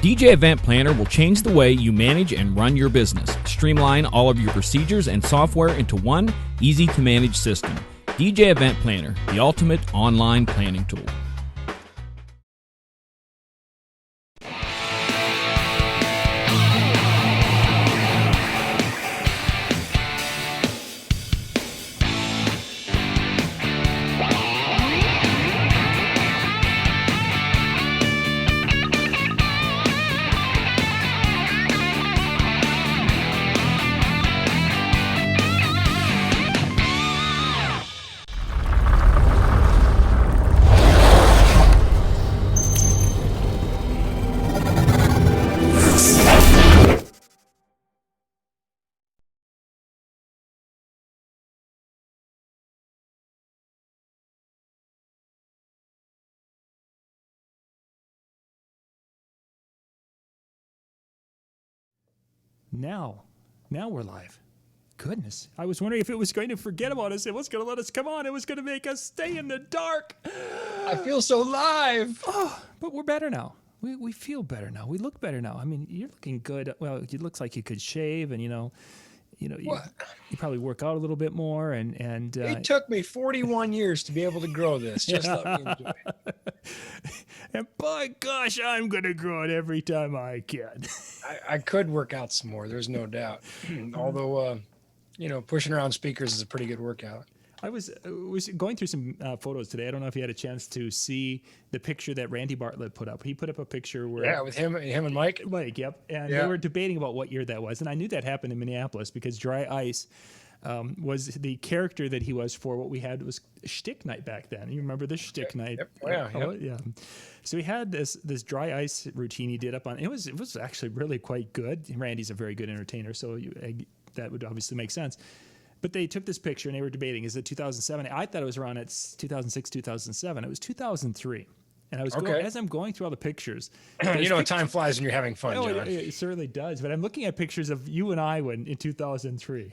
DJ Event Planner will change the way you manage and run your business. Streamline all of your procedures and software into one easy-to-manage system. DJ Event Planner, the ultimate online planning tool. Now we're live. Goodness, I was wondering if it was going to forget about us. It was going to let us come on. It was going to make us stay in the dark. I feel so live. Oh, but we're better now. We feel better now. We look better now. I mean, you're looking good. Well, it looks like you could shave, and you probably work out a little bit more. And it took me 41 years to be able to grow this. Just let me enjoy it. And by gosh, I'm going to grow it every time I can. I could work out some more. There's no doubt. Although, pushing around speakers is a pretty good workout. I was going through some photos today. I don't know if you had a chance to see the picture that Randy Bartlett put up. He put up a picture where with him and Mike. Mike, yep. And they were debating about what year that was, and I knew that happened in Minneapolis because Dry Ice was the character that he was for what we had was Shtick Night back then. You remember the Shtick Night? Yep. Oh, yeah. So he had this Dry Ice routine he did up on. It was actually really quite good. Randy's a very good entertainer, so that would obviously make sense. But they took this picture and they were debating, is it 2007? I thought it was around 2006, 2007. It was 2003. And I was as I'm going through all the pictures. Time flies when you're having fun, John. It certainly does. But I'm looking at pictures of you and I in 2003.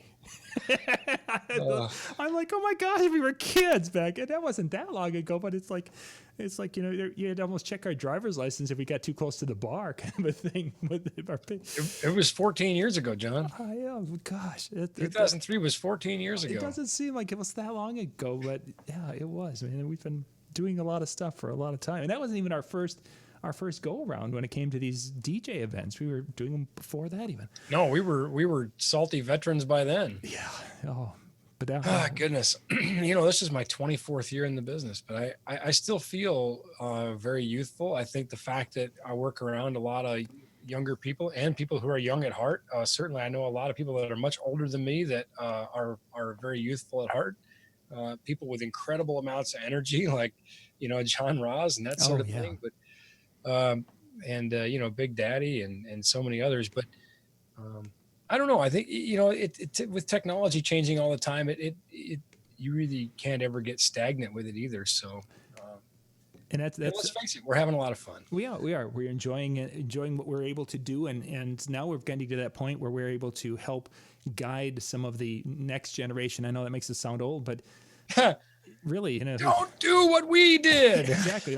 I'm like, oh my gosh, we were kids back. And that wasn't that long ago, but it's like you had to almost check our driver's license if we got too close to the bar, kind of a thing. It was 14 years ago, John. Gosh. 2003 was 14 years ago. It doesn't seem like it was that long ago, but yeah, it was. I mean, we've been doing a lot of stuff for a lot of time. And that wasn't even our first go around when it came to these DJ events. We were doing them before that even. No, we were salty veterans by then. Yeah. Oh, but that. Oh, goodness. This is my 24th year in the business, but I still feel very youthful. I think the fact that I work around a lot of younger people and people who are young at heart. Certainly, I know a lot of people that are much older than me that are very youthful at heart. People with incredible amounts of energy, like, John Ross and that sort of thing. But, Big Daddy and so many others. But I don't know. I think, with technology changing all the time, you really can't ever get stagnant with it either. So, and that's let's face it, we're having a lot of fun. We are. We're enjoying what we're able to do. And now we're getting to that point where we're able to help guide some of the next generation. I know that makes it sound old, but really, don't do what we did. Exactly.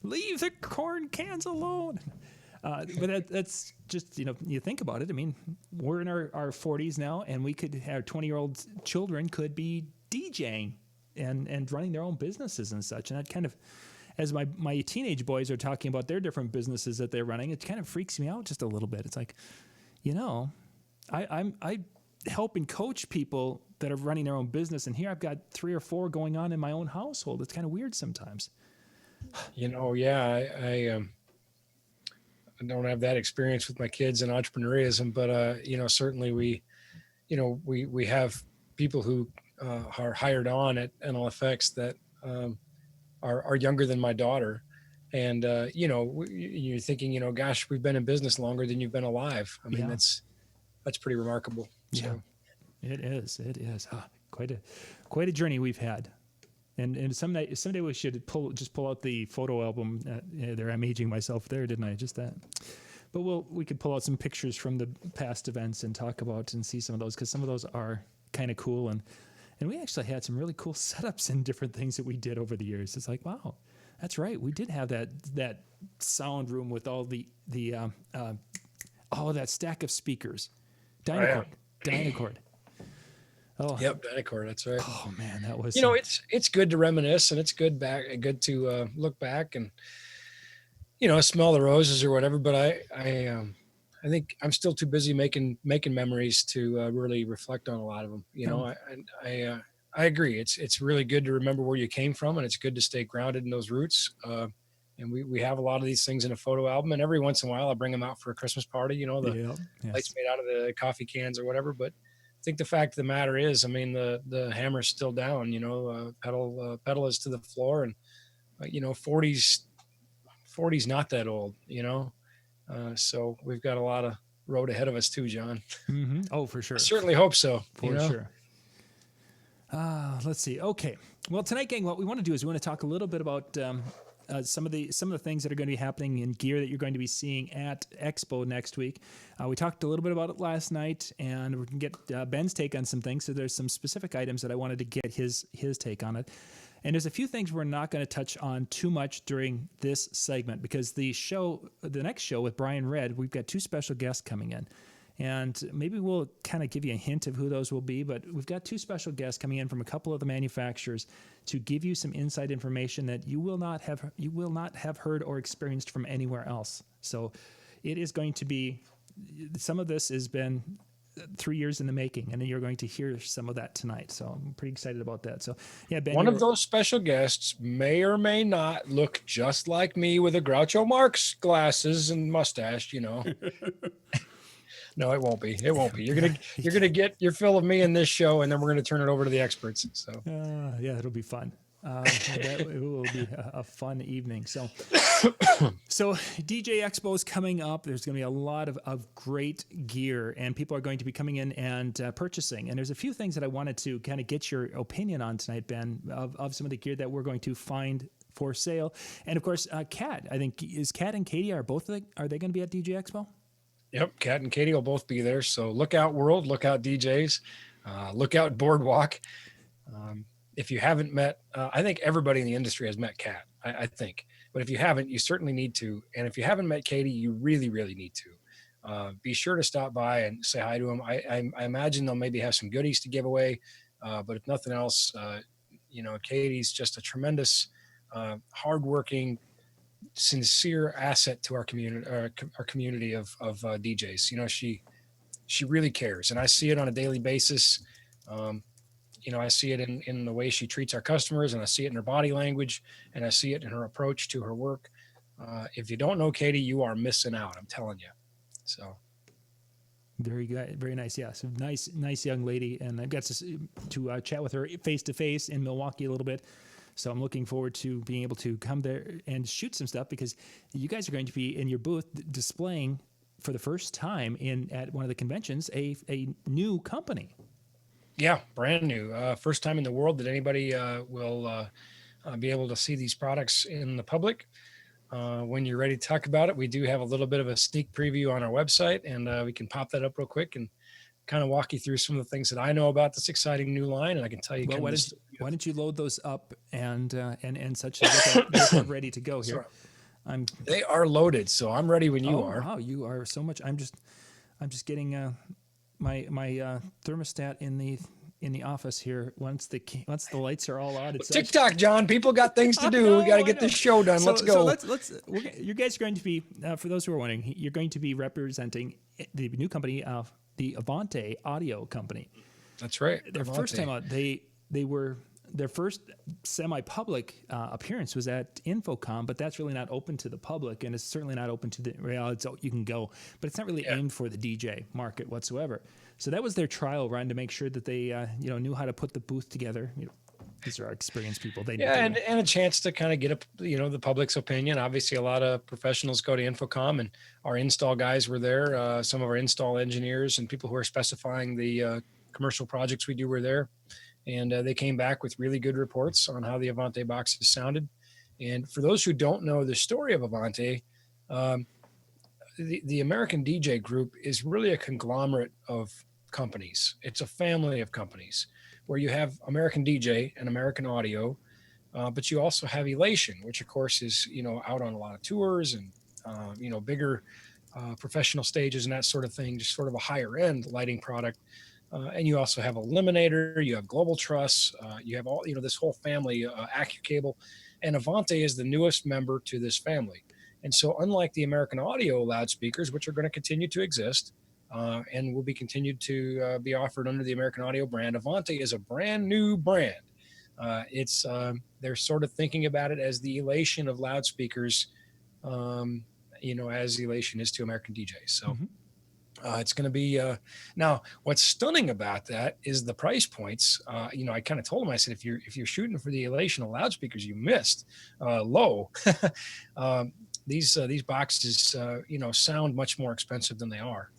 Leave the corn cans alone. But that's just, you think about it. I mean, we're in our 40s now, and we could have 20-year-old children could be DJing and running their own businesses and such. And that kind of, as my teenage boys are talking about their different businesses that they're running, it kind of freaks me out just a little bit. It's like, I help and coach people that are running their own business, and here I've got 3 or 4 going on in my own household. It's kind of weird sometimes. I don't have that experience with my kids and entrepreneurism, but certainly we have people who are hired on at NLFX that are younger than my daughter, and you're thinking, gosh, we've been in business longer than you've been alive. I mean, that's pretty remarkable. So. Yeah, it is. Quite a journey we've had. And someday we should pull out the photo album. There, I'm aging myself there, didn't I? Just that. But we could pull out some pictures from the past events and talk about and see some of those, because some of those are kind of cool. And we actually had some really cool setups and different things that we did over the years. It's like, wow, That's right. We did have that sound room with all that stack of speakers. Dynacord. Dynacord. Oh. Yep, Dynacord. That's right. Oh man, that was. It's good to reminisce, and it's good to look back and smell the roses or whatever. But I think I'm still too busy making memories to really reflect on a lot of them. I agree. It's really good to remember where you came from, and it's good to stay grounded in those roots. And we have a lot of these things in a photo album, and every once in a while I bring them out for a Christmas party. Lights made out of the coffee cans or whatever. But I think the fact of the matter is, I mean, the hammer's still down. Pedal is to the floor, and 40's not that old. So we've got a lot of road ahead of us too, John. Mm-hmm. Oh, for sure. I certainly hope so. For sure. Let's see. Okay. Well, tonight, gang, what we want to do is we want to talk a little bit about some of the things that are going to be happening in gear that you're going to be seeing at Expo next week. We talked a little bit about it last night, and we can get Ben's take on some things. So there's some specific items that I wanted to get his take on it. And there's a few things we're not going to touch on too much during this segment because the next show with Brian Red, we've got two special guests coming in. And maybe we'll kind of give you a hint of who those will be, but we've got two special guests coming in from a couple of the manufacturers to give you some inside information that you will not have heard or experienced from anywhere else. So it is going to be, some of this has been 3 years in the making, and you're going to hear some of that tonight. So I'm pretty excited about that. So yeah, Ben, one of those special guests may or may not look just like me with a Groucho Marx glasses and mustache, No, it won't be. It won't be. You're gonna get your fill of me in this show, and then we're gonna turn it over to the experts. So yeah, it'll be fun. It will be a fun evening. So DJ Expo is coming up. There's going to be a lot of great gear, and people are going to be coming in and purchasing. And there's a few things that I wanted to kind of get your opinion on tonight, Ben, of some of the gear that we're going to find for sale. And of course, Kat. I think is Kat and Katie are they going to be at DJ Expo? Yep, Kat and Katie will both be there. So look out, world. Look out, DJs. Look out, Boardwalk. If you haven't met, I think everybody in the industry has met Kat, I think. But if you haven't, you certainly need to. And if you haven't met Katie, you really, really need to. Be sure to stop by and say hi to them. I imagine they'll maybe have some goodies to give away. But if nothing else, Katie's just a tremendous, hardworking, sincere asset to our community of DJs. She really cares, and I see it on a daily basis. I see it in the way she treats our customers, and I see it in her body language, and I see it in her approach to her work. If you don't know Katie, you are missing out. I'm telling you. So very good, very nice. Yeah, so nice young lady, and I've got to chat with her face to face in Milwaukee a little bit. So I'm looking forward to being able to come there and shoot some stuff because you guys are going to be in your booth displaying for the first time at one of the conventions a new company. Yeah, brand new. First time in the world that anybody will be able to see these products in the public. When you're ready to talk about it, we do have a little bit of a sneak preview on our website, and we can pop that up real quick and kind of walk you through some of the things that I know about this exciting new line, and I can tell you. Well, why don't you load those up and such to get that ready to go here? They are loaded, so I'm ready when you are. Wow, you are so much. I'm just getting my thermostat in the office here. Once the lights are all on, it's TikTok, John. People got things to do. We got to get this show done. Let's go. So you guys are going to be, for those who are wondering, you're going to be representing the new company, the Avante Audio Company. That's right. Their first time out, their first semi-public appearance was at Infocom, but that's really not open to the public, and it's certainly not open to you can go, but it's not really aimed for the DJ market whatsoever. So that was their trial run to make sure that they knew how to put the booth together. These are our experienced people. And a chance to kind of get the public's opinion. Obviously, a lot of professionals go to Infocom, and our install guys were there. Some of our install engineers and people who are specifying the commercial projects we do were there. And they came back with really good reports on how the Avante boxes sounded. And for those who don't know the story of Avante, the American DJ Group is really a conglomerate of companies. It's a family of companies where you have American DJ and American Audio, But you also have Elation, which of course is, out on a lot of tours and, bigger professional stages and that sort of thing, just sort of a higher end lighting product. And you also have Eliminator, you have Global Truss, you have all, this whole family, AccuCable, and Avante is the newest member to this family. And so unlike the American Audio loudspeakers, which are going to continue to exist, and will be continued to be offered under the American Audio brand, Avante is a brand new brand. They're sort of thinking about it as the Elation of loudspeakers, as Elation is to American DJs. So it's going to be now. What's stunning about that is the price points. I kind of told him, I said, if you're shooting for the Elation of loudspeakers, you missed low. These boxes, sound much more expensive than they are.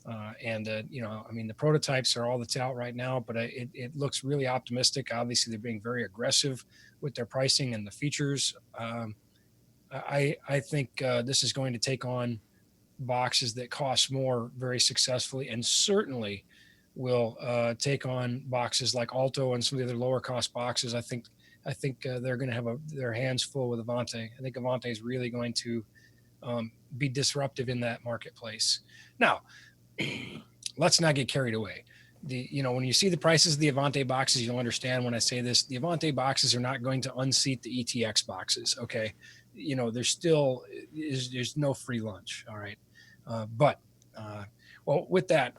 The prototypes are all that's out right now, but it looks really optimistic. Obviously, they're being very aggressive with their pricing and the features. I think this is going to take on boxes that cost more very successfully, and certainly will take on boxes like Alto and some of the other lower cost boxes. I think they're going to have their hands full with Avante. I think Avante is really going to be disruptive in that marketplace. Now, let's not get carried away. When you see the prices of the Avante boxes, you'll understand when I say this. The Avante boxes are not going to unseat the ETX boxes. Okay, there's no free lunch. All right, with that,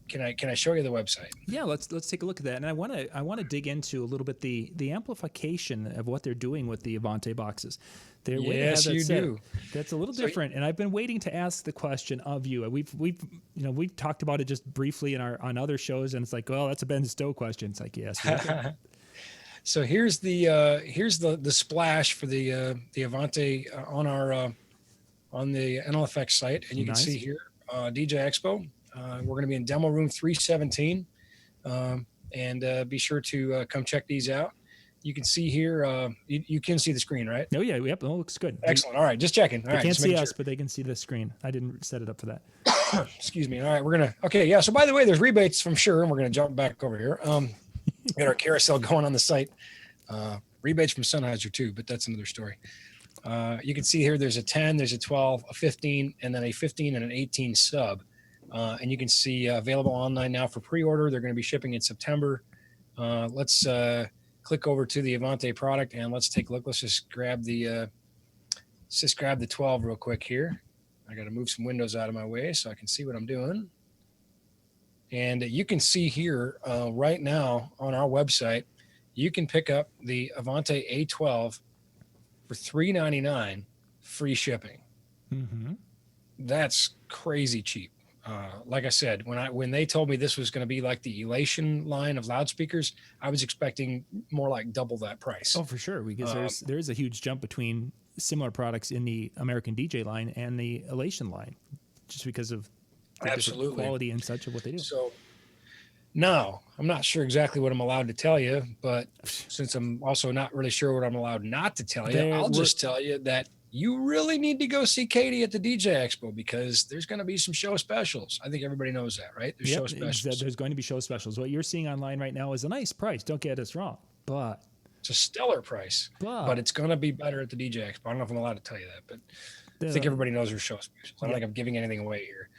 can I show you the website? Yeah, let's take a look at that. And I want to dig into a little bit the amplification of what they're doing with the Avante boxes. Yes, you do. That's a little different, and I've been waiting to ask the question of you. We've talked about it just briefly on other shows, and it's like, well, that's a Ben Stowe question. It's like, yes. So here's the splash for the Avante on the NLFX site, and you can see here DJ Expo. We're going to be in demo room 317, and be sure to come check these out. You can see here, you can see the screen, right? Oh, yeah. Yep. It looks good. Excellent. All right. Just checking. They can't see us, but they can see the screen. I didn't set it up for that. Excuse me. All right. Okay. Yeah. So by the way, there's rebates from Sure, and we're going to jump back over here. Got our carousel going on the site. Rebates from Sennheiser too, but that's another story. You can see here, there's a 10, there's a 12, a 15, and then a 15 and an 18 sub. And you can see available online now for pre-order. They're going to be shipping in September. Let's click over to the Avante product and let's take a look. Let's just grab the 12 real quick here. I got to move some windows out of my way so I can see what I'm doing. And you can see here right now on our website, you can pick up the Avante A12 for $399, free shipping. Mm-hmm. That's crazy cheap. Like I said, when they told me this was going to be like the Elation line of loudspeakers, I was expecting more like double that price. Oh, for sure, because there is a huge jump between similar products in the American DJ line and the Elation line, just because of the quality and such of what they do. So now I'm not sure exactly what I'm allowed to tell you, but since I'm also not really sure what I'm allowed not to tell you, I'll just tell you that you really need to go see Katie at the DJ Expo because there's going to be some show specials. I think everybody knows that, right? There's show specials. There's going to be show specials. What you're seeing online right now is a nice price. Don't get us wrong, but it's a stellar price. But it's going to be better at the DJ Expo. I don't know if I'm allowed to tell you that, but I think everybody knows there's show specials. I don't think I'm giving anything away here.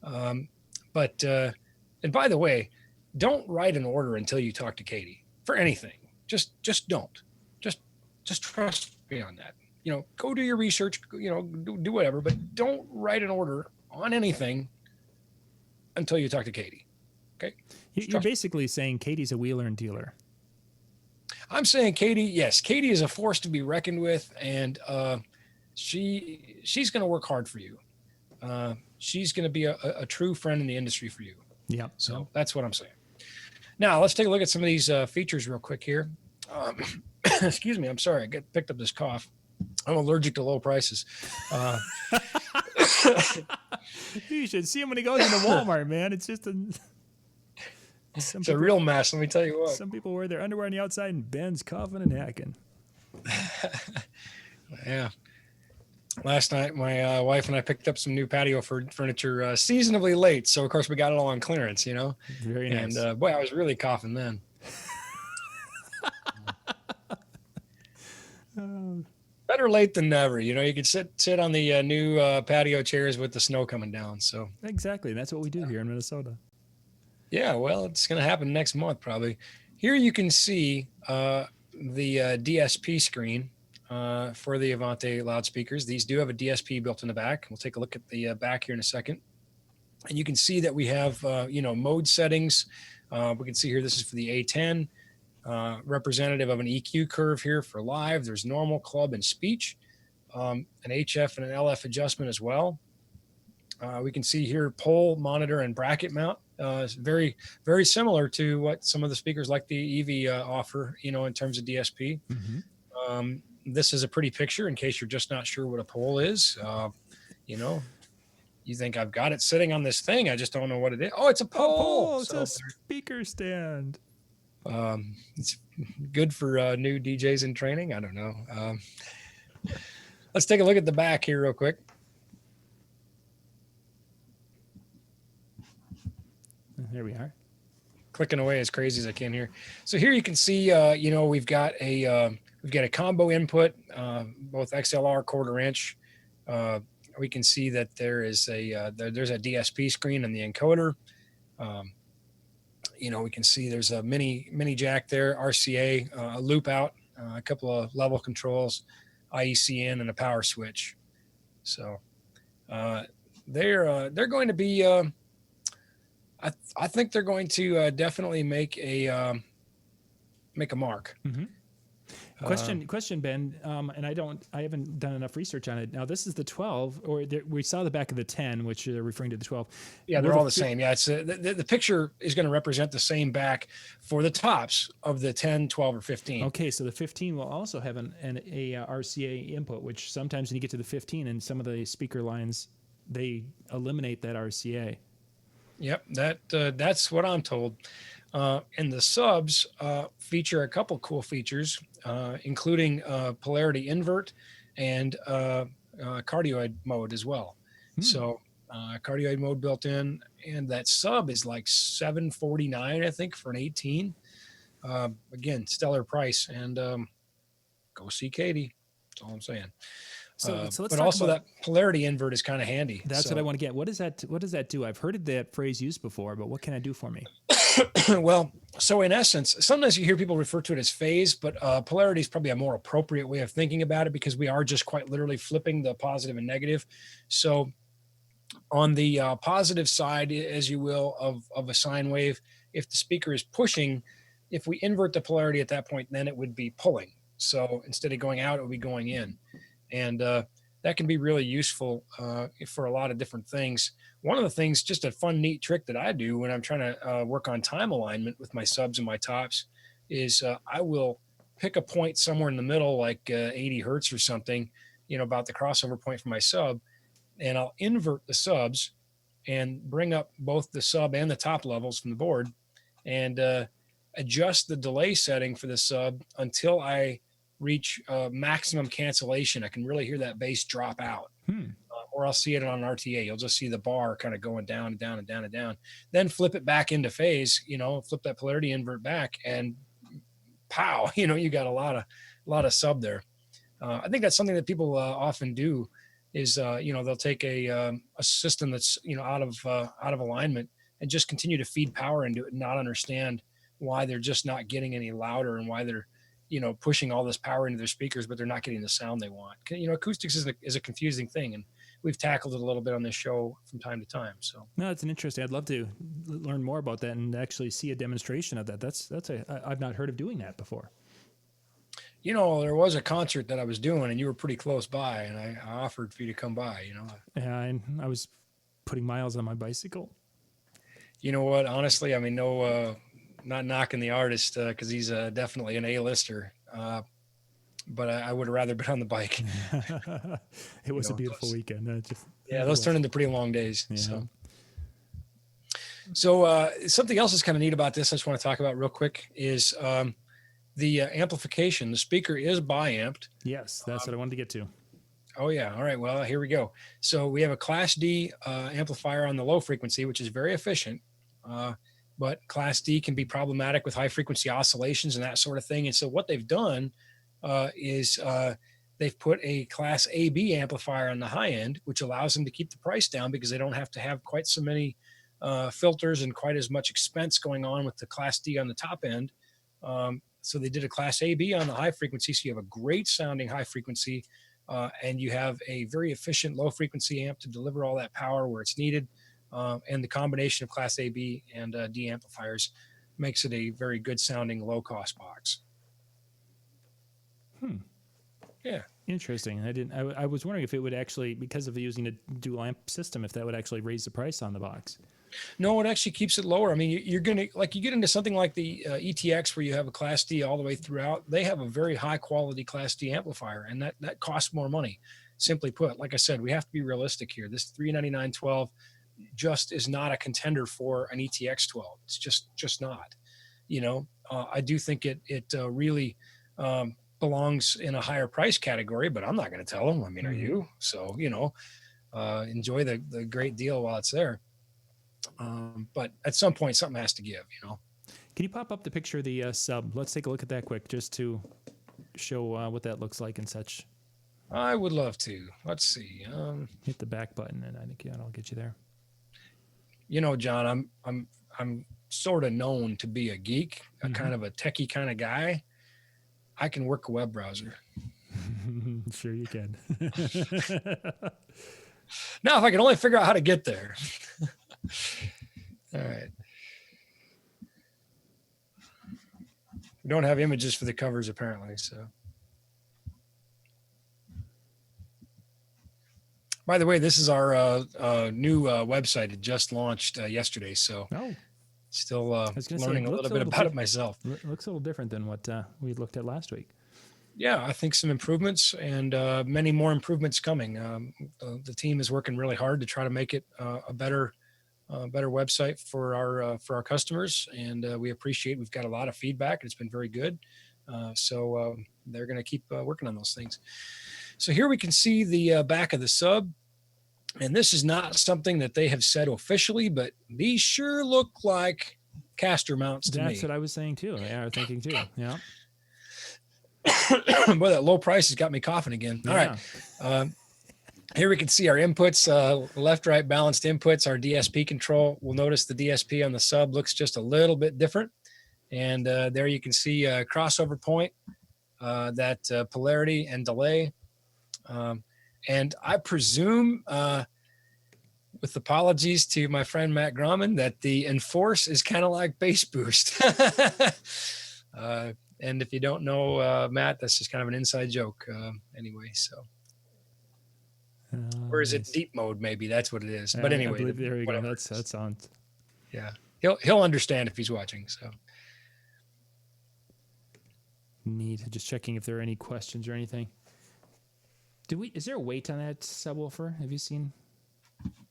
And by the way, don't write an order until you talk to Katie for anything. Just don't. Just trust me on that. Go do your research, do whatever, but don't write an order on anything until you talk to Katie. Okay? You're basically saying Katie's a wheeler and dealer. I'm saying Katie is a force to be reckoned with, and she's going to work hard for you. She's going to be a true friend in the industry for you. Yeah. So that's what I'm saying. Now let's take a look at some of these features real quick here. Excuse me. I'm sorry. I picked up this cough. I'm allergic to low prices. You should see him when he goes into Walmart, man. It's just it's a real mess. Let me tell you what. Some people wear their underwear on the outside and Ben's coughing and hacking. Yeah. Last night, my wife and I picked up some new patio furniture seasonably late. So, of course, we got it all on clearance, Very nice. And, boy, I was really coughing then. Better late than never. You could sit on the new patio chairs with the snow coming down. So Exactly. That's what we do here in Minnesota. yeah, well, it's going to happen next month probably. Here you can see the DSP screen for the Avante loudspeakers. These do have a DSP built in the back. We'll take a look at the back here in a second. And you can see that we have, mode settings. We can see here, this is for the A10, representative of an EQ curve here for live. There's normal, club, and speech, an HF and an LF adjustment as well. We can see here pole, monitor, and bracket mount. It's very, very similar to what some of the speakers like the EV offer, in terms of DSP. Mm-hmm. This is a pretty picture in case you're just not sure what a pole is. You think I've got it sitting on this thing. I just don't know what it is. Oh, it's a pole. It's a speaker stand. It's good for new DJs in training. I don't know. Let's take a look at the back here real quick. There we are. Clicking away as crazy as I can here. So here you can see, we've got a combo input, both XLR, quarter inch. We can see that there's a DSP screen in the encoder. We can see there's a mini jack there, RCA, a loop out, a couple of level controls, IEC in, and a power switch. So they're going to be. I think they're going to definitely make a mark. Mm-hmm. Question, Ben, and I haven't done enough research on it. Now, this is the 12, we saw the back of the 10, which they're referring to the 12. Yeah, they're all the same. Yeah, it's the picture is going to represent the same back for the tops of the 10, 12, or 15. Okay, so the 15 will also have a RCA input, which sometimes when you get to the 15 and some of the speaker lines, they eliminate that RCA. Yep, that's what I'm told. And the subs feature a couple cool features, including polarity invert and cardioid mode as well. So cardioid mode built in, and that sub is like $749, I think, for an 18. Again, stellar price, and go see Katie. That's all I'm saying. So let's but also that polarity invert is kind of handy. That's what I want to get. What does that do? I've heard that phrase used before, but what can it do for me? Well, so in essence, sometimes you hear people refer to it as phase, but polarity is probably a more appropriate way of thinking about it, because we are just quite literally flipping the positive and negative. So on the positive side, as you will, of a sine wave, if the speaker is pushing, if we invert the polarity at that point, then it would be pulling. So instead of going out, it would be going in. And that can be really useful for a lot of different things. One of the things, just a fun, neat trick that I do when I'm trying to work on time alignment with my subs and my tops, is I will pick a point somewhere in the middle, like 80 hertz or something, about the crossover point for my sub, and I'll invert the subs and bring up both the sub and the top levels from the board, and adjust the delay setting for the sub until I reach maximum cancellation. I can really hear that bass drop out. Or I'll see it on an RTA. You'll just see the bar kind of going down and down and down and down. Then flip it back into phase, flip that polarity invert back, and pow, you got a lot of sub there. I think that's something that people often do is, they'll take a system that's, out of alignment and just continue to feed power into it and not understand why they're just not getting any louder, and why they're, pushing all this power into their speakers, but they're not getting the sound they want. Acoustics is a confusing thing, and we've tackled it a little bit on this show from time to time. So no, it's an interesting. I'd love to learn more about that and actually see a demonstration of that. I've not heard of doing that before. There was a concert that I was doing, and you were pretty close by, and I offered for you to come by. Yeah, and I was putting miles on my bicycle. You know what? Honestly, I mean, no. Not knocking the artist because he's definitely an A-lister, but I would have rather been on the bike. It was a beautiful weekend. Those turned into pretty long days. Yeah. So something else that's kind of neat about this I just want to talk about real quick is the amplification. The speaker is bi-amped. Yes, that's what I wanted to get to. Oh, yeah. All right. Well, here we go. So we have a Class D amplifier on the low frequency, which is very efficient. But Class D can be problematic with high frequency oscillations and that sort of thing. And so what they've done is they've put a Class AB amplifier on the high end, which allows them to keep the price down because they don't have to have quite so many filters and quite as much expense going on with the Class D on the top end. So they did a Class AB on the high frequency, so you have a great sounding high frequency, and you have a very efficient low frequency amp to deliver all that power where it's needed. And the combination of Class AB and D amplifiers makes it a very good sounding low cost box. Yeah. Interesting. I was wondering if it would actually, because of using a dual amp system, if that would actually raise the price on the box. No, it actually keeps it lower. I mean, you're going to, like, you get into something like the ETX where you have a Class D all the way throughout. They have a very high quality Class D amplifier, and that costs more money. Simply put, like I said, we have to be realistic here. This 39912 just is not a contender for an ETX 12. It's just not. You know, I do think it really belongs in a higher price category, but I'm not going to tell them. I mean, are you? So, you know, enjoy the great deal while it's there. But at some point, something has to give, you know. Can you pop up the picture of the sub? Let's take a look at that quick, just to show what that looks like and such. I would love to. Let's see. Hit the back button, and I think I'll get you there. You know, John, I'm sort of known to be a geek, a kind of a techie kind of guy. I can work a web browser. Sure you can. Now, if I can only figure out how to get there. All right. We don't have images for the covers apparently, so. By the way, this is our new website. It just launched yesterday, so still learning a little bit about it myself. It looks a little different than what we looked at last week. Yeah, I think some improvements and many more improvements coming. The team is working really hard to try to make it a better website for our customers, and we appreciate. We've got a lot of feedback, and it's been very good. So they're going to keep working on those things. So here we can see the back of the sub, and this is not something that they have said officially, but these sure look like caster mounts to me. That's what I was saying too. Yeah, I was thinking too. Yeah. Boy, that low price has got me coughing again. All right. Here we can see our inputs, left, right balanced inputs, our DSP control. We'll notice the DSP on the sub looks just a little bit different. And there you can see a crossover point, that polarity and delay. And I presume, with apologies to my friend Matt Grumman, that the Enforce is kind of like bass boost. And if you don't know Matt, that's just kind of an inside joke anyway. So, or is it deep mode? Maybe that's what it is. But anyway, I believe, there you go. That sounds. Yeah, he'll understand if he's watching. So. Neat. Just checking if there are any questions or anything. Is there a weight on that subwoofer? Have you seen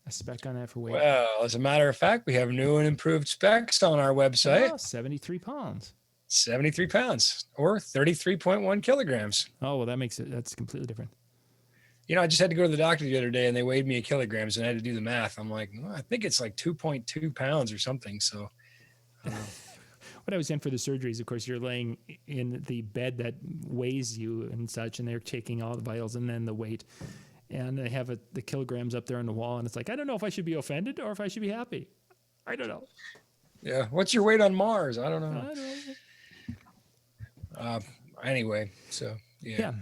a spec on that for weight? Well, as a matter of fact, we have new and improved specs on our website. 73 pounds. 73 pounds or 33.1 kilograms. Oh, well, that's completely different. You know, I just had to go to the doctor the other day and they weighed me in kilograms and I had to do the math. I'm like, well, I think it's like 2.2 pounds or something. So, what I was in for the surgeries, of course, you're laying in the bed that weighs you and such, and they're taking all the vitals and then the weight. And they have the kilograms up there on the wall. And it's like, I don't know if I should be offended or if I should be happy. I don't know. Yeah. What's your weight on Mars? I don't know. I don't know. Anyway, so yeah.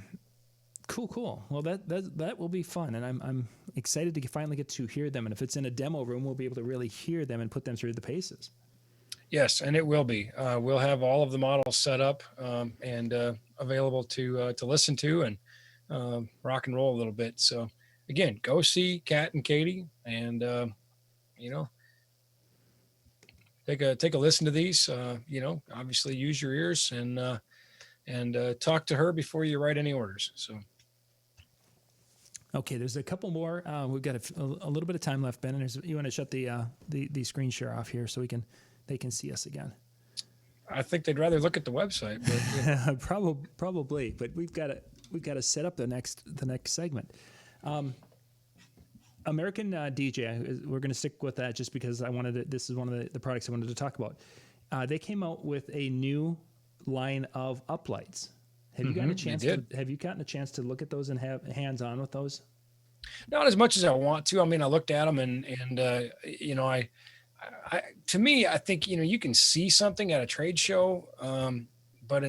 Cool. Well, that will be fun, and I'm excited to finally get to hear them. And if it's in a demo room, we'll be able to really hear them and put them through the paces. Yes, and it will be. We'll have all of the models set up and available to listen to and rock and roll a little bit. So again, go see Kat and Katie, and take a listen to these. Obviously use your ears and talk to her before you write any orders. So. Okay, there's a couple more. We've got a little bit of time left, Ben. And you want to shut the screen share off here so they can see us again. I think they'd rather look at the website. But, yeah. Probably, but we've got to set up the next segment. American DJ. We're going to stick with that just because this is one of the products I wanted to talk about. They came out with a new line of uplights. Have you gotten a Mhm, chance? Have you gotten a chance to look at those and have hands on with those? Not as much as I want to. I mean, I looked at them to me, I think, you can see something at a trade show. But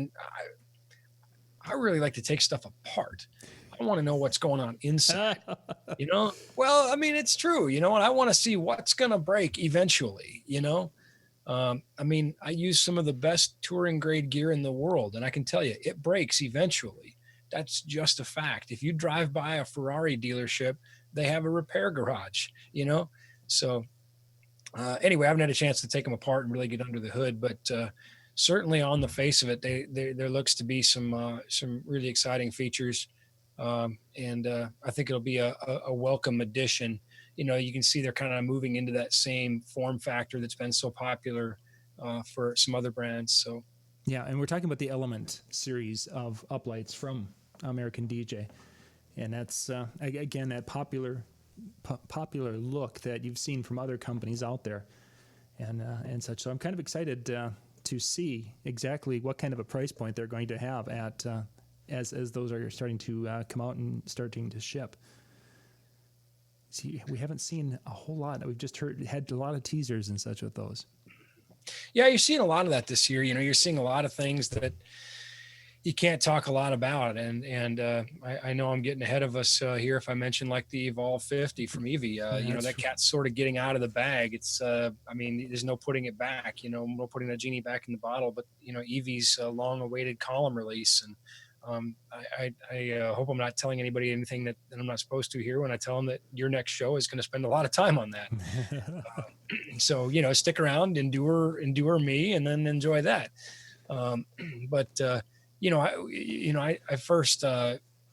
I really like to take stuff apart. I want to know what's going on inside, Well, I mean, it's true, and I want to see what's going to break eventually. I mean, I use some of the best touring grade gear in the world, and I can tell you it breaks eventually. That's just a fact. If you drive by a Ferrari dealership, they have a repair garage. So anyway, I haven't had a chance to take them apart and really get under the hood, but certainly on the face of it, there looks to be some really exciting features, and I think it'll be a welcome addition. You can see they're kind of moving into that same form factor that's been so popular for some other brands. So Yeah, and we're talking about the Element series of uplights from American DJ, and that's again that popular look that you've seen from other companies out there, and such. So I'm kind of excited to see exactly what kind of a price point they're going to have at as those are starting to come out and starting to ship. See, we haven't seen a whole lot. We've just had a lot of teasers and such with those. yeah, you're seeing a lot of that this year. You're seeing a lot of things that you can't talk a lot about. And I know I'm getting ahead of us here if I mention like the Evolve 50 from Evie. That cat's sort of getting out of the bag. It's, I mean, there's no putting it back, no putting the genie back in the bottle, but, Evie's long awaited column release. And I hope I'm not telling anybody anything that I'm not supposed to here when I tell them that your next show is going to spend a lot of time on that. So, stick around, endure me, and then enjoy that. I first,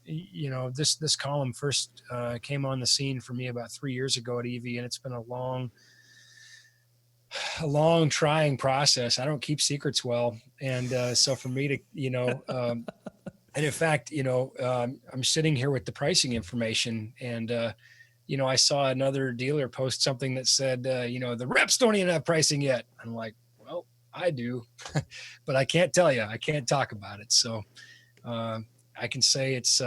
this column first came on the scene for me about 3 years ago at EV, and it's been a long trying process. I don't keep secrets well. And so for me to, and in fact, I'm sitting here with the pricing information, and, I saw another dealer post something that said, the reps don't even have pricing yet. I'm like, well, I do, but I can't tell you. I can't talk about it. So I can say it's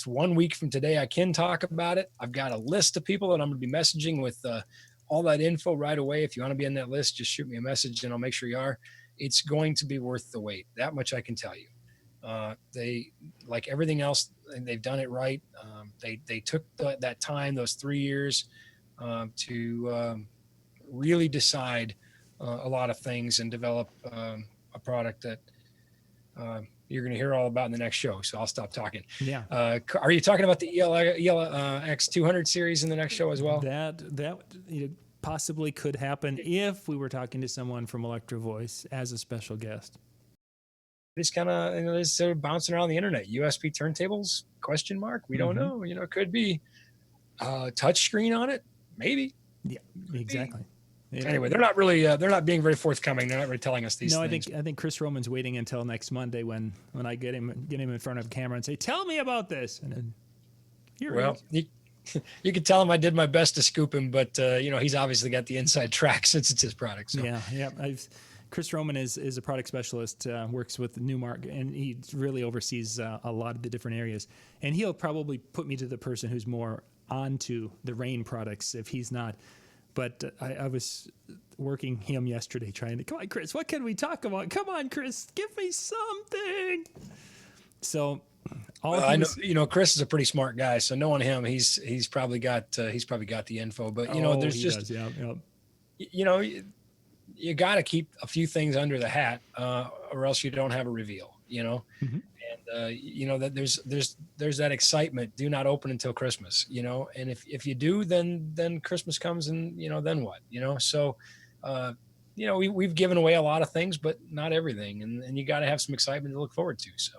1 week from today. I can talk about it. I've got a list of people that I'm going to be messaging with all that info right away. If you want to be on that list, just shoot me a message and I'll make sure you are. It's going to be worth the wait. That much I can tell you. They, like everything else, and they've done it right. They took that time, those 3 years, to really decide a lot of things and develop a product that you're going to hear all about in the next show. So I'll stop talking. Yeah. Are you talking about the ELX 200 series in the next show as well? That possibly could happen if we were talking to someone from Electro Voice as a special guest. It's kind of it's sort of bouncing around the internet. USB turntables? ? We don't know. It could be touch screen on it. Maybe. Yeah, exactly. Anyway, they're not being very forthcoming. They're not really telling us these things. I think Chris Roman's waiting until next Monday when I get him in front of a camera and say, "Tell me about this." And then you can tell him I did my best to scoop him, but he's obviously got the inside track since it's his product. So. Yeah. Chris Roman is a product specialist, works with Newmark, and he really oversees a lot of the different areas. And he'll probably put me to the person who's more onto the Rain products if he's not. But I was working him yesterday trying to, come on, Chris, what can we talk about? Come on, Chris, give me something. So I know, Chris is a pretty smart guy, so knowing him, he's probably got the info. But there's just, you got to keep a few things under the hat, or else you don't have a reveal. Mm-hmm. And that there's that excitement. Do not open until Christmas. And if you do, then Christmas comes, and then what? So we've given away a lot of things, but not everything, and you got to have some excitement to look forward to. So.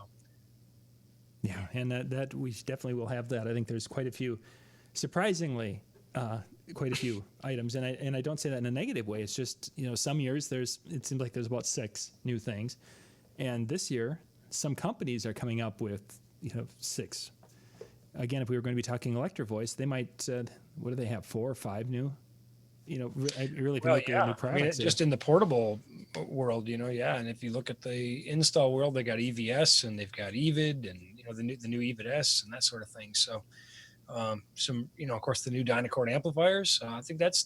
Yeah, and that we definitely will have that. I think there's quite a few, surprisingly, quite a few items, and I don't say that in a negative way. It's just some years it seems like there's about 6 new things, and this year some companies are coming up with 6. Again, if we were going to be talking Electro Voice, they might what do they have, 4 or 5 new I really can Well, look yeah. at new I mean, products. just in the portable world, yeah. And if you look at the install world, they got EVS and they've got EVID and the new EVID S and that sort of thing. So some of course the new Dynacord amplifiers. I think that's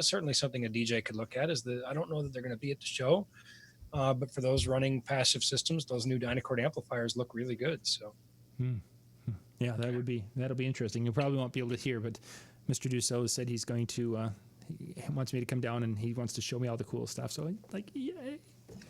certainly something a DJ could look at. I don't know that they're going to be at the show, but for those running passive systems, those new Dynacord amplifiers look really good. So. Yeah, that'll be interesting. You probably won't be able to hear, but Mr. Dussault said he's going to he wants me to come down and he wants to show me all the cool stuff. So yay.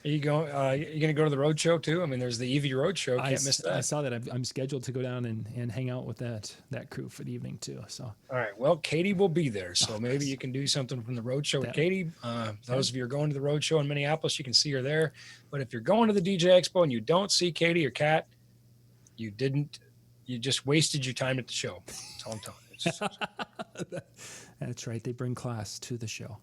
Are you going? You going to go to the road show too? I mean, there's the EV road show. Can't miss that. I saw that. I'm scheduled to go down and hang out with that crew for the evening too. So. All right. Well, Katie will be there, so maybe you can do something from the road show with Katie. Those of you who are going to the road show in Minneapolis, you can see her there. But if you're going to the DJ Expo and you don't see Katie or Kat, you just wasted your time at the show. That's all I'm telling you. That's right. They bring class to the show.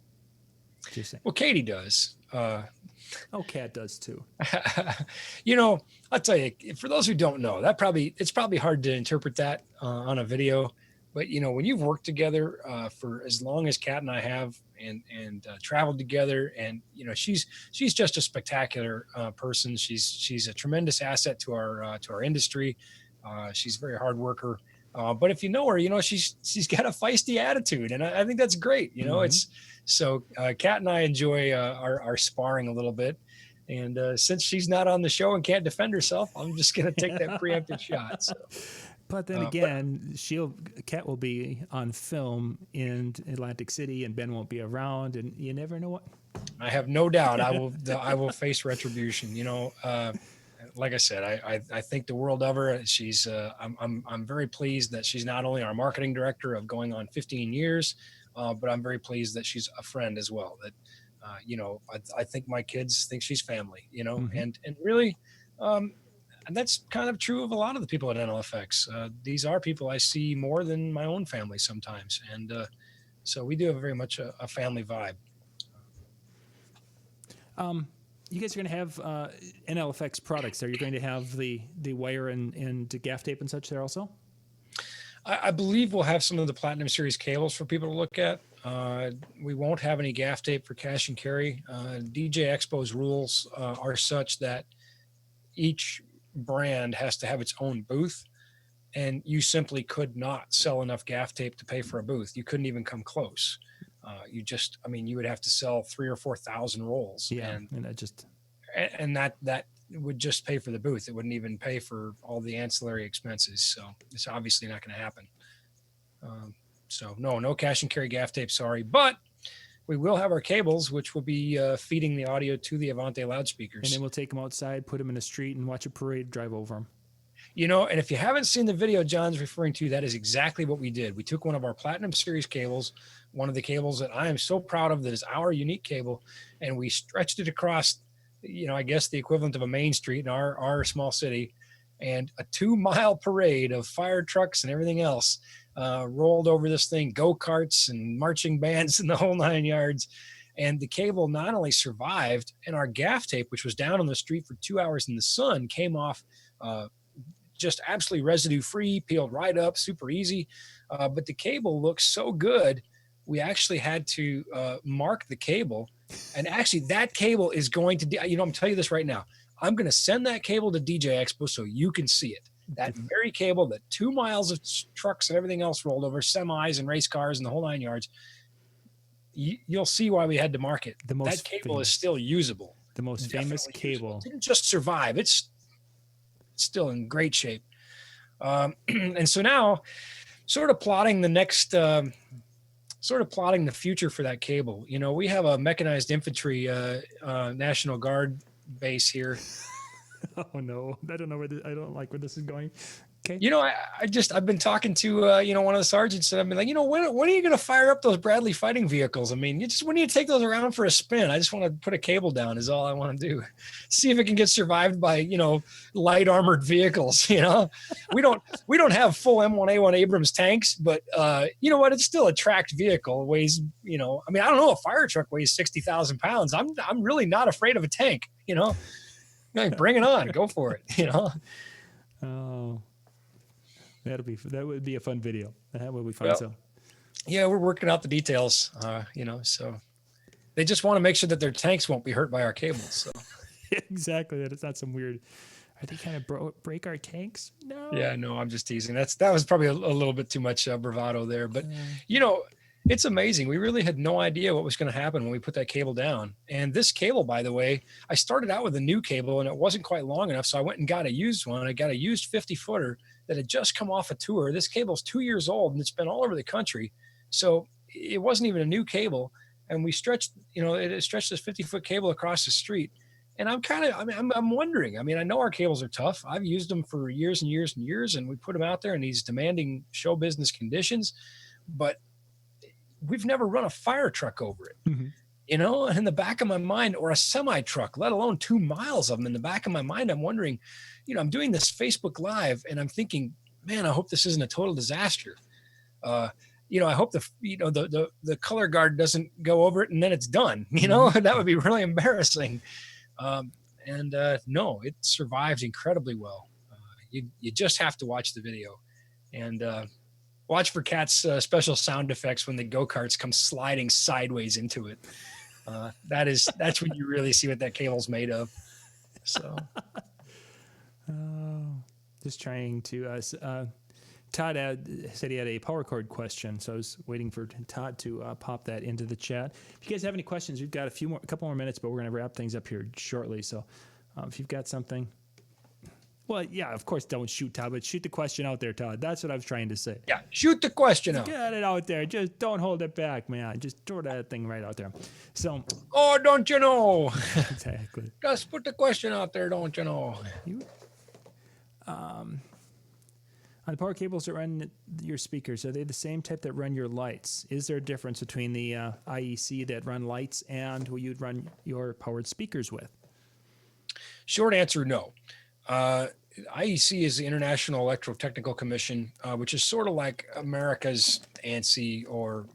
Just saying. Well, Katie does. Kat does too. I'll tell you, for those who don't know, it's probably hard to interpret that on a video. But when you've worked together for as long as Kat and I have, and traveled together, and she's just a spectacular person. She's a tremendous asset to our industry. She's a very hard worker. But if you know her, she's got a feisty attitude, and I think that's great. It's so Kat and I enjoy our sparring a little bit, and since she's not on the show and can't defend herself, I'm just gonna take that preemptive shot. So. But then again, Kat will be on film in Atlantic City, and Ben won't be around, and you never know what. I have no doubt I will face retribution. Like I said, I think the world of her. She's I'm very pleased that she's not only our marketing director of going on 15 years, but I'm very pleased that she's a friend as well. That I think my kids think she's family. Mm-hmm. and really, and that's kind of true of a lot of the people at NLFX. These are people I see more than my own family sometimes, and so we do have very much a family vibe. You guys are going to have NLFX products. Are you going to have the wire and gaff tape and such there also? I believe we'll have some of the Platinum Series cables for people to look at. We won't have any gaff tape for cash and carry. DJ Expo's rules are such that each brand has to have its own booth, and you simply could not sell enough gaff tape to pay for a booth. You couldn't even come close. You would have to sell 3,000 or 4,000 rolls. Yeah, and that would just pay for the booth. It wouldn't even pay for all the ancillary expenses. So it's obviously not going to happen. So no cash and carry gaff tape. Sorry, but we will have our cables, which will be feeding the audio to the Avante loudspeakers. And then we'll take them outside, put them in a street, and watch a parade drive over them. And if you haven't seen the video John's referring to, that is exactly what we did. We took one of our Platinum Series cables, one of the cables that I am so proud of that is our unique cable, and we stretched it across, I guess the equivalent of a main street in our small city, and a 2-mile parade of fire trucks and everything else rolled over this thing, go-karts and marching bands and the whole 9 yards. And the cable not only survived, and our gaff tape, which was down on the street for 2 hours in the sun, came off just absolutely residue free, peeled right up, super easy. But the cable looks so good, we actually had to mark the cable. And actually that cable is going to, I'm telling you this right now, I'm going to send that cable to DJ Expo so you can see it. That very cable that 2 miles of trucks and everything else rolled over, semis and race cars and the whole 9 yards. You'll see why we had to mark it. That cable is still usable. The most famous cable. Usable. It didn't just survive. It's still in great shape. And so now sort of plotting the future for that cable. We have a mechanized infantry National Guard base here. Oh no, I don't know I don't like where this is going. Okay. I've been talking to, one of the sergeants, and I've been like, when are you going to fire up those Bradley fighting vehicles? I mean, when do you take those around for a spin? I just want to put a cable down is all I want to do. See if it can get survived by, light armored vehicles. We don't have full M1A1 Abrams tanks, but you know what? It's still a tracked vehicle. It weighs, I don't know, a fire truck weighs 60,000 pounds. I'm really not afraid of a tank, bring it on, go for it, Oh. That would be a fun video. That would be fun. Yeah, we're working out the details, so they just want to make sure that their tanks won't be hurt by our cables. So Exactly. That it's not some weird. Are they kind of break our tanks? No. yeah, no, I'm just teasing. That was probably a little bit too much bravado there, but it's amazing. We really had no idea what was going to happen when we put that cable down. And this cable, by the way, I started out with a new cable and it wasn't quite long enough. So I went and got a used one. I got a used 50 footer that had just come off a tour. This cable's 2 years old and it's been all over the country. So it wasn't even a new cable. And we stretched, it stretched this 50-foot cable across the street. And I'm wondering, I know our cables are tough. I've used them for years and years and years, and we put them out there in these demanding show business conditions, but we've never run a fire truck over it, in the back of my mind, or a semi truck, let alone 2 miles of them. In the back of my mind, I'm wondering, I'm doing this Facebook Live and I'm thinking, man, I hope this isn't a total disaster. I hope the color guard doesn't go over it and then it's done, that would be really embarrassing. No, it survives incredibly well. You just have to watch the video and watch for Cat's special sound effects when the go-karts come sliding sideways into it. That's when you really see what that cable's made of. So, just trying to. Todd said he had a power cord question, so I was waiting for Todd to pop that into the chat. If you guys have any questions, we've got a couple more minutes, but we're going to wrap things up here shortly. So if you've got something, well, yeah, of course, don't shoot, Todd, but shoot the question out there, Todd. That's what I was trying to say. Yeah, shoot the question out. Get it out there. Just don't hold it back, man. Just throw that thing right out there. So, oh, don't you know? Exactly. Just put the question out there, don't you know? On the power cables that run your speakers, are they the same type that run your lights? Is there a difference between the IEC that run lights and what you'd run your powered speakers with? Short answer, no. IEC is the International Electrotechnical Commission, which is sort of like America's ANSI or,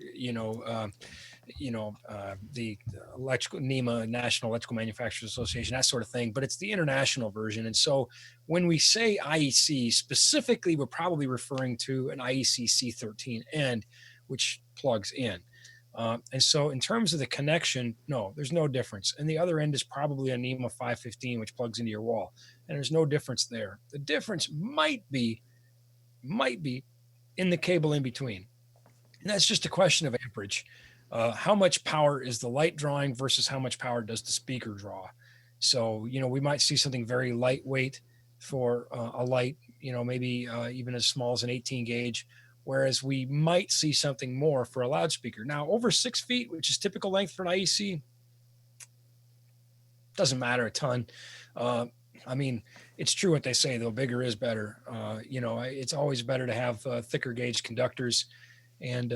the electrical NEMA, National Electrical Manufacturers Association, that sort of thing, but it's the international version. And so when we say IEC, specifically, we're probably referring to an IEC C13 end, which plugs in. And so in terms of the connection, no, there's no difference. And the other end is probably a NEMA 515, which plugs into your wall. And there's no difference there. The difference might be in the cable in between. And that's just a question of amperage. How much power is the light drawing versus how much power does the speaker draw? So, we might see something very lightweight for a light, maybe even as small as an 18 gauge, whereas we might see something more for a loudspeaker. Now, over 6 feet, which is typical length for an IEC, doesn't matter a ton. It's true what they say, though, bigger is better. It's always better to have thicker gauge conductors. And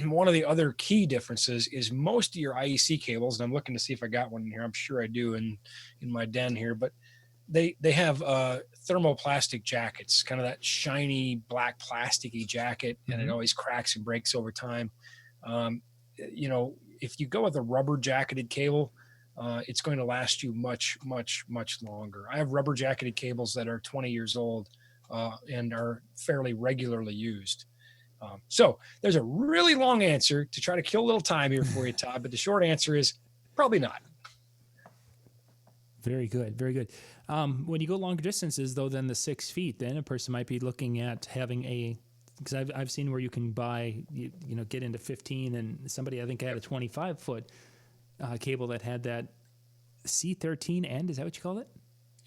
one of the other key differences is most of your IEC cables, and I'm looking to see if I got one in here. I'm sure I do in my den here, but they have thermoplastic jackets, kind of that shiny black plasticky jacket, and it always cracks and breaks over time. If you go with a rubber jacketed cable, it's going to last you much, much, much longer. I have rubber jacketed cables that are 20 years old and are fairly regularly used. So there's a really long answer to try to kill a little time here for you, Todd, but the short answer is probably not. Very good. Very good. When you go longer distances, though, than the 6 feet, then a person might be looking at having because I've seen where you can buy, get into 15, and somebody, I think, had a 25-foot cable that had that C13 end. Is that what you call it?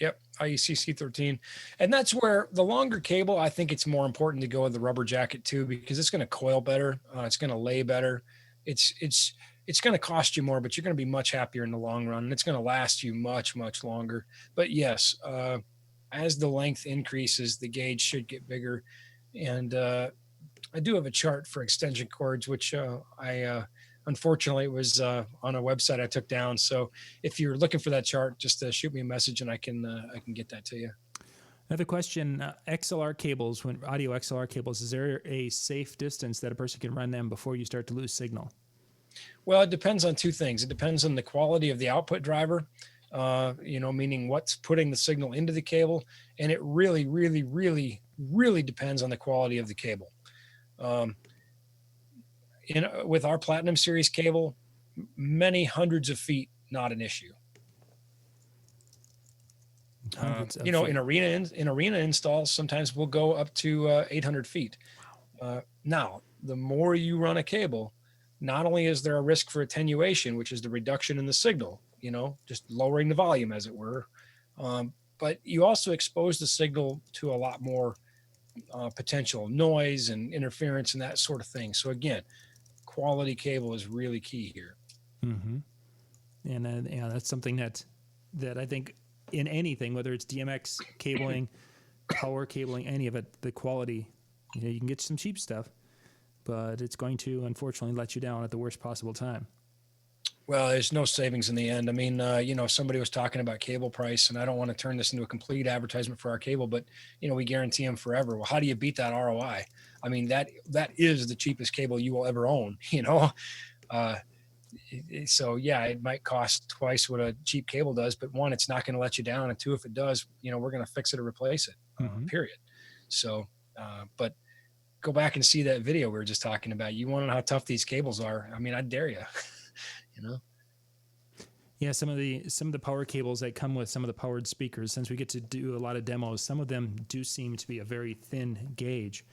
Yep, IEC C13. And that's where the longer cable, I think it's more important to go with the rubber jacket too, because it's going to coil better. It's going to lay better. It's going to cost you more, but you're going to be much happier in the long run. And it's going to last you much, much longer. But yes, as the length increases, the gauge should get bigger. And I do have a chart for extension cords, which unfortunately, it was on a website I took down. So if you're looking for that chart, just shoot me a message and I can get that to you. Another question, XLR cables, when audio XLR cables, is there a safe distance that a person can run them before you start to lose signal? Well, it depends on two things. It depends on the quality of the output driver, meaning what's putting the signal into the cable. And it really, really, really, really depends on the quality of the cable. with our Platinum Series cable, many hundreds of feet, not an issue. You know, in arena installs, sometimes we'll go up to 800 feet. Now, the more you run a cable, not only is there a risk for attenuation, which is the reduction in the signal, you know, just lowering the volume, as it were, but you also expose the signal to a lot more potential noise and interference and that sort of thing. So again, quality cable is really key here. Mm-hmm. And yeah, that's something that I think in anything, whether it's DMX cabling, power cabling, any of it, the quality, you know, you can get some cheap stuff, but it's going to unfortunately let you down at the worst possible time. Well, there's no savings in the end. I mean, you know, somebody was talking about cable price, and I don't want to turn this into a complete advertisement for our cable, but, you know, we guarantee them forever. Well, how do you beat that ROI? I mean, that is the cheapest cable you will ever own, you know? So yeah, it might cost twice what a cheap cable does, but one, it's not going to let you down. And two, if it does, you know, we're going to fix it or replace it, period. So, but go back and see that video we were just talking about. You want to know how tough these cables are. I mean, I dare you. You know? Yeah, some of the power cables that come with some of the powered speakers, since we get to do a lot of demos, some of them do seem to be a very thin gauge.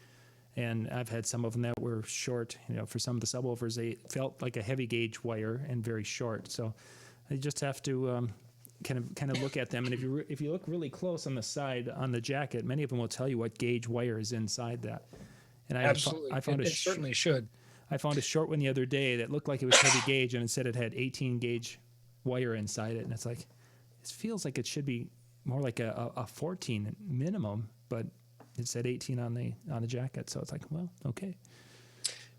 And I've had some of them that were short, you know, for some of the subwoofers, they felt like a heavy gauge wire and very short. So you just have to kind of look at them. And if you look really close on the side on the jacket, many of them will tell you what gauge wire is inside that. And absolutely, I found it certainly should. I found a short one the other day that looked like it was heavy gauge, and instead it had 18 gauge wire inside it. And it's like, it feels like it should be more like a 14 minimum, but it said 18 on the jacket. So it's like, well, okay.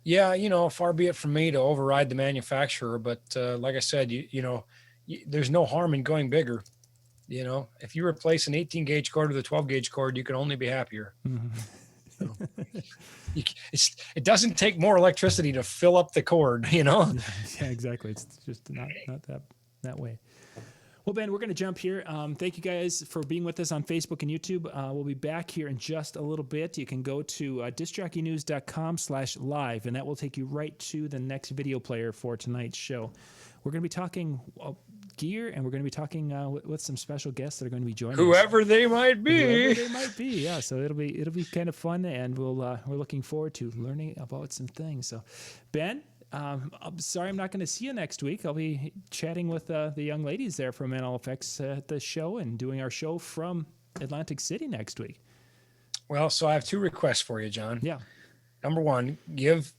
Yeah, you know, far be it from me to override the manufacturer, but like I said, you know, there's no harm in going bigger. You know, if you replace an 18 gauge cord with a 12 gauge cord, you can only be happier. Mm-hmm. So, it doesn't take more electricity to fill up the cord, you know? Yeah, exactly. It's just not that way. Well, Ben, we're going to jump here. Thank you guys for being with us on Facebook and YouTube. We'll be back here in just a little bit. You can go to discjockeynews.com/live, and that will take you right to the next video player for tonight's show. We're going to be talking gear, and we're going to be talking with some special guests that are going to be joining whoever us. They might be. Whoever they might be, yeah. So it'll be kind of fun, and we're looking forward to learning about some things. So, Ben, I'm sorry I'm not going to see you next week. I'll be chatting with the young ladies there from Mantle Effects at the show and doing our show from Atlantic City next week. Well, so I have two requests for you, John. Yeah. Number one, give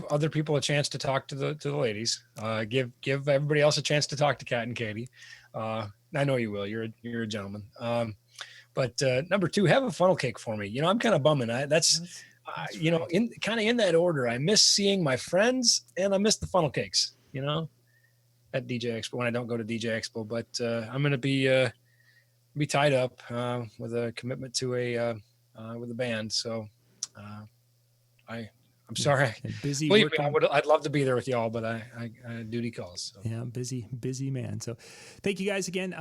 other people a chance to talk to the ladies. Give everybody else a chance to talk to Kat and Katie. I know you will. You're a gentleman. But number two, have a funnel cake for me. You know, I'm kind of bumming. That's you know, in that order. I miss seeing my friends and I miss the funnel cakes. You know, at DJ Expo when I don't go to DJ Expo. But I'm going to be tied up with a commitment to with a band. So. I'm sorry. Busy. Believe me, I'd love to be there with y'all, but I duty calls. So. Yeah, busy man. So thank you guys again.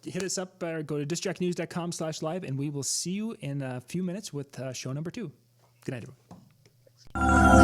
Hit us up or go to discjockeynews.com/live, and we will see you in a few minutes with show number 2. Good night, everyone.